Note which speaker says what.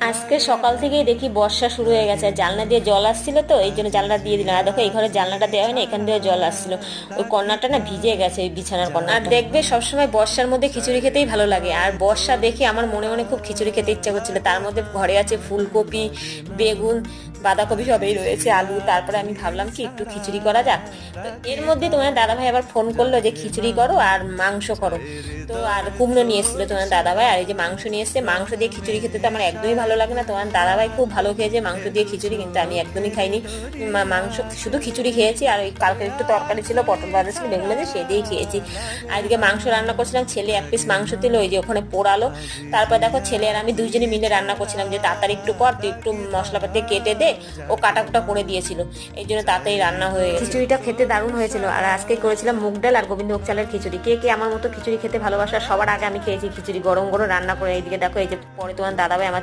Speaker 1: আজকে সকাল থেকেই দেখি বর্ষা শুরু হয়ে গেছে, আর জানলা দিয়ে জল আসছিল, তো এই জন্য জানলাটা দিয়ে দিলাম। আর দেখো এই ঘরের জানলাটা দেওয়া হয়নি, এখান দিয়ে জল আসছিল, ওই কর্নারটা না ভিজে গেছে, ওই বিছানার কর্নার। আর দেখবে সবসময় বর্ষার মধ্যে খিচুড়ি খেতেই ভালো লাগে, আর বর্ষা দেখে আমার মনে মনে খুব খিচুড়ি খেতে ইচ্ছা করছিল। তার মধ্যে ঘরে আছে ফুলকপি, বেগুন, বাঁধাকপি সবই রয়েছে, আলু। তারপরে আমি ভাবলাম কি একটু খিচুড়ি করা যাক। তো এর মধ্যে তোমার দাদাভাই আবার ফোন করলো যে খিচুড়ি করো আর মাংস করো। তো আর কুমড়ো নিয়ে এসেছিলো তোমার দাদাভাই, আর এই যে মাংস নিয়ে এসছে। মাংস দিয়ে খিচুড়ি খেতে তো আমার একদমই ভালো লাগে না। তোমার দাদাভাই খুব ভালো খেয়েছে মাংস দিয়ে খিচুড়ি, কিন্তু আমি একদমই খাইনি। মাংস শুধু খিচুড়ি খেয়েছি, আর ওই কালকে একটু তরকারি ছিল, পটল ভাজা ছিল, বেগুন ভাজা, সেই দিয়েই খেয়েছি। আর এদিকে মাংস রান্না করছিলাম, ছেলে এক পিস মাংস দিল, ওই যে ওখানে পোড়ালো। তারপর দেখো ছেলে আর আমি দুইজনে মিলে রান্না করছিলাম, যে তাড়াতাড়ি একটু কর, তুই একটু মশলাপাতি কেটে দে। ও কাটা কুটা করে দিয়েছিল, এই জন্য তাড়াতাড়ি রান্না হয়ে গেছে। খিচুড়িটা খেতে দারুণ হয়েছিল। আর আজকে করেছিলাম মুগ ডাল আর গোবিন্দভোগ চালের খিচুড়ি। কে কে আমার মতো খিচুড়ি খেতে ভালোবাসা, সবার আগে আমি খেয়েছি খিচুড়ি গরম গরম রান্না করে। এইদিকে দেখো, এই যে পরে তোমার দাদাভাই আমার